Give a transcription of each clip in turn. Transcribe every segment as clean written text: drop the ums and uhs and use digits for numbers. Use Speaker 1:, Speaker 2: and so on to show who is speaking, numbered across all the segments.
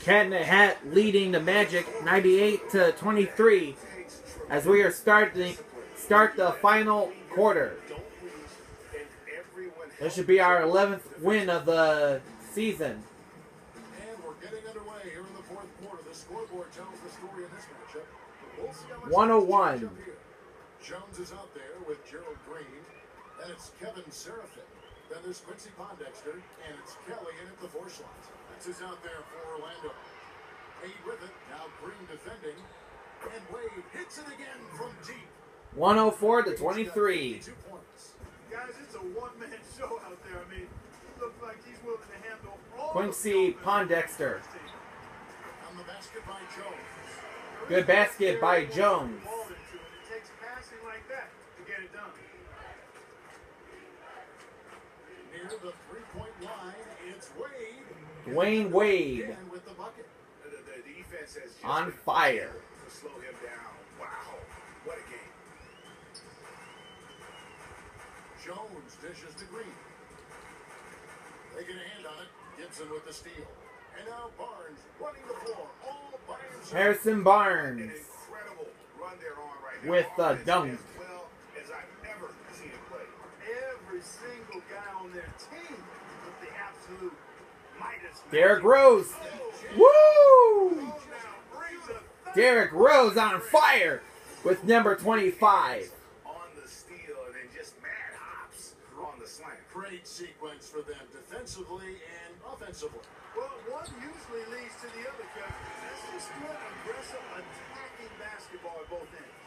Speaker 1: Cat in the Hat leading the Magic 98-23 as we are start the final quarter. This should be our 11th win of the season.
Speaker 2: And we're getting underway here in the fourth quarter. The scoreboard tells the story in this matchup. We'll see how much
Speaker 1: 101.
Speaker 2: Jones is out there with Gerald Green, and it's Kevin Seraphin. Then there's Quincy Pondexter, and it's Kelly in at the 4 slot. That's who's out there for Orlando. Wade with it, now Green defending, and Wade hits it again from deep.
Speaker 1: 104-23.
Speaker 2: 2 points.
Speaker 3: Guys, it's a one-man show out there. I mean, it looks like he's willing to handle all
Speaker 1: Quincy Pondexter.
Speaker 2: On the basket by Jones.
Speaker 1: Good basket by Jones.
Speaker 3: It takes passing like that to get it done.
Speaker 2: Near the 3-point line, it's Wade.
Speaker 1: Dwayne Wade
Speaker 2: Again with the bucket.
Speaker 3: The defense has just
Speaker 1: on fire.
Speaker 3: to slow him down. Wow, what a game.
Speaker 2: Jones dishes to Green. They get a hand on it. Gibson with the steal. And now Barnes running the floor all by himself.
Speaker 1: Harrison Barnes
Speaker 3: An incredible run they're on right now.
Speaker 1: with the
Speaker 3: Offense
Speaker 1: dunk.
Speaker 3: As well as I've ever seen him play. Every single guy on their team with the absolute Midas.
Speaker 1: Derrick Rose. Woo! Derrick Rose on fire with number 25.
Speaker 3: On the steal and then just mad hops on the slant.
Speaker 2: Great sequence for them defensively and offensively.
Speaker 3: Well, one usually leads to the other, Kevin. That's just good, aggressive, attacking basketball at both ends.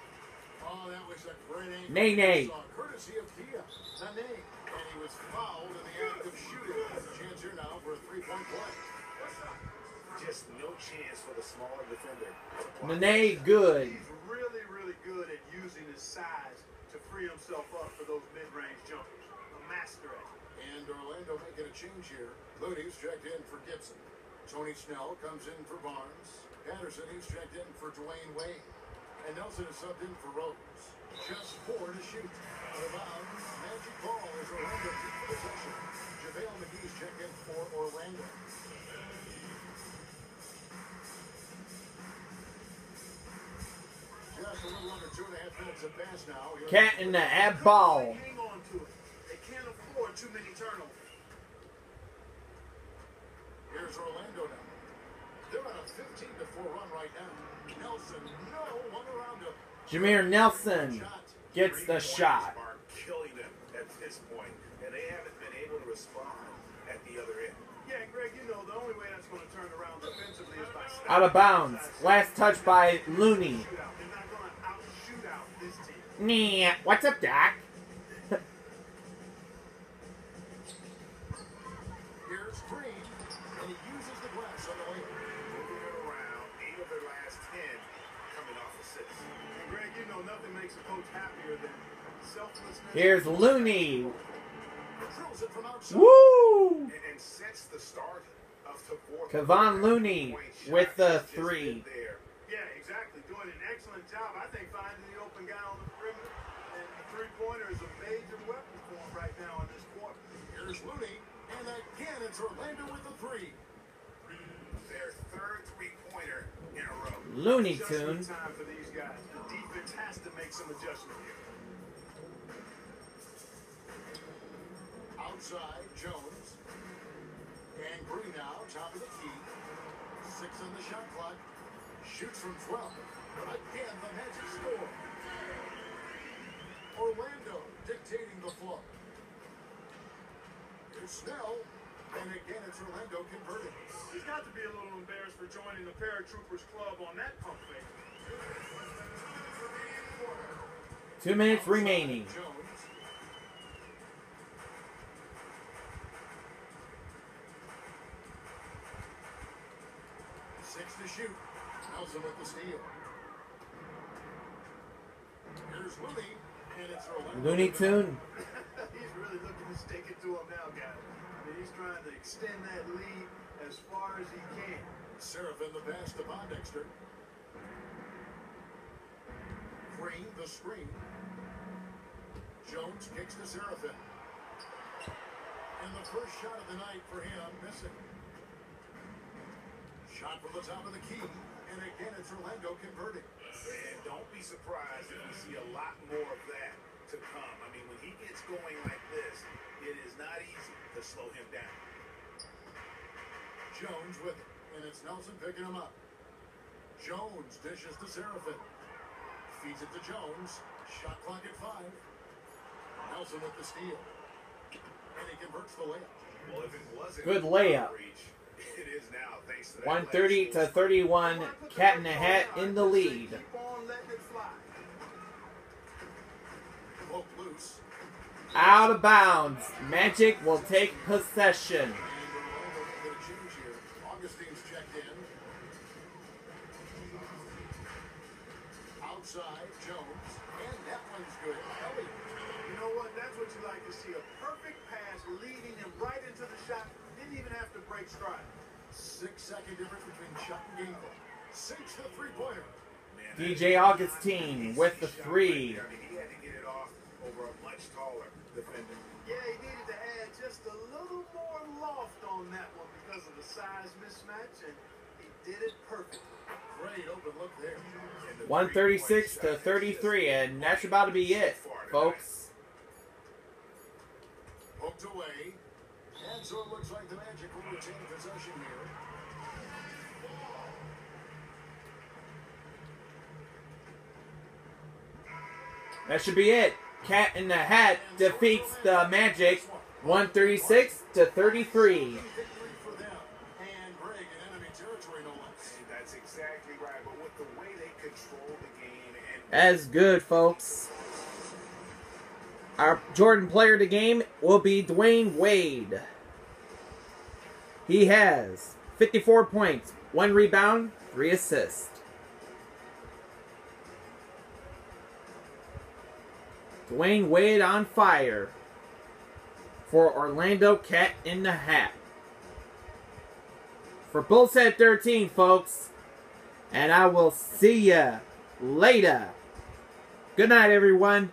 Speaker 2: Oh, that was a great angle.
Speaker 1: Nene.
Speaker 2: Courtesy of Kia. Nene. And he was fouled in the act of shooting. Chance here now for a 3-point play.
Speaker 3: Just no chance for the smaller defender.
Speaker 1: Nene good.
Speaker 3: He's really, really good at using his size to free himself up for those mid-range jumpers. A master at it.
Speaker 2: And Orlando making a change here. Looney's checked in for Gibson. Tony Snell comes in for Barnes. Patterson, he's checked in for Dwayne Wade. And Nelson is subbed in for Rose. Just 4 to shoot. Out of bounds. Magic ball as Orlando keeps possession. JaVale McGee's checked in for Orlando. Just a little under 2.5 minutes of pass now.
Speaker 1: Cat in the Hat ball.
Speaker 3: Hang on to it. They can't afford too many turnovers.
Speaker 2: Here's Orlando now. They're on a 15-4 run right now. Nelson, no one around him.
Speaker 1: Jameer Nelson
Speaker 2: Shot.
Speaker 1: gets the shot.
Speaker 3: Are killing them at this point, and they haven't been able to respond at the other end. Yeah, Greg, you know the only way that's going to turn around defensively is by
Speaker 1: Out of bounds. Last touch by Looney.
Speaker 3: shootout. They're not going to out-shoot out this team.
Speaker 1: Nah. What's up, Doc?
Speaker 2: Here's Green, and he uses the glass on the way.
Speaker 3: Moving it around, 8 of their last 10 coming off assists. And Greg, you know nothing makes a coach happier than selflessness.
Speaker 1: Here's Looney.
Speaker 2: Drills it from outside.
Speaker 1: Woo!
Speaker 3: And sets the start of the fourth.
Speaker 1: Kevon Looney with the 3.
Speaker 3: Yeah, exactly. Doing an excellent job, I think, finding the open guy on the perimeter. And the three-pointer is a major weapon for him right now in this quarter.
Speaker 2: Here's Looney, and again it's Orlando with the 3.
Speaker 3: Their third three-pointer in a row.
Speaker 1: Looney
Speaker 3: Adjustment
Speaker 1: Tune.
Speaker 3: time for these guys. The defense has to make some adjustment here.
Speaker 2: Outside, Jones. And Green now, top of the key. 6 on the shot clock. Shoots from 12. Again, the Magic score. Orlando dictating the flow. Here's Snell. And again, it's Orlando converting.
Speaker 3: He's got to be a little embarrassed for joining the Paratroopers Club on that pump fake.
Speaker 1: 2 minutes remaining.
Speaker 2: Jones. Six to shoot. Nelson with the steal. Here's Looney, and it's Orlando.
Speaker 1: Looney Tune.
Speaker 3: He's really looking to stick it to him now, guys. I mean, he's trying to extend that lead as far as he can.
Speaker 2: Seraphin the pass to Pondexter. Green the screen. Jones kicks to Seraphin. And the first shot of the night for him missing. Shot from the top of the key. And again, it's Orlando converting.
Speaker 3: And don't be surprised if we see a lot more of that to come. I mean, when he gets going like this, it is not easy to slow him down.
Speaker 2: Jones with it. And it's Nelson picking him up. Jones dishes to Seraphin. Feeds it to Jones. Shot clock at 5. Nelson with the steal. And he converts the layup.
Speaker 3: Well, if it wasn't
Speaker 1: Good layup.
Speaker 3: reach, it is now, thanks to that
Speaker 1: 130 to 31. Cat in the Hat in the lead.
Speaker 3: Keep on letting it fly.
Speaker 2: Poke loose.
Speaker 1: Out of bounds. Magic will take possession.
Speaker 2: And Orlando will get a change here. Augustine's checked in. Outside, Jones. And that one's good. Elliott.
Speaker 3: You know what? That's what you like to see. A perfect pass leading him right into the shot. Didn't even have to break stride.
Speaker 2: 6-second difference between shot and game goal. Sinks the three-pointer.
Speaker 1: DJ Augustine with the 3.
Speaker 3: I mean, he had to get it off over a much taller defender. Yeah, he needed to add just a little more loft on that one because of the size mismatch, and he did it perfectly.
Speaker 2: Great open look there.
Speaker 1: 136 to 33, and that's about to be it, folks.
Speaker 2: Poked away. And so it looks like the Magic will retain possession here.
Speaker 1: That should be it. Cat in the Hat defeats the Magic 136 to 33.
Speaker 2: Victory for them. And Greg in enemy territory, no less.
Speaker 3: That's exactly right, but with the way they control the game and
Speaker 1: That's good, folks. Our Jordan player of the game will be Dwayne Wade. He has 54 points, 1 rebound, 3 assists. Dwayne Wade on fire for Orlando Cat in the Hat. For Bull's Head 13, folks. And I will see ya later. Good night, everyone.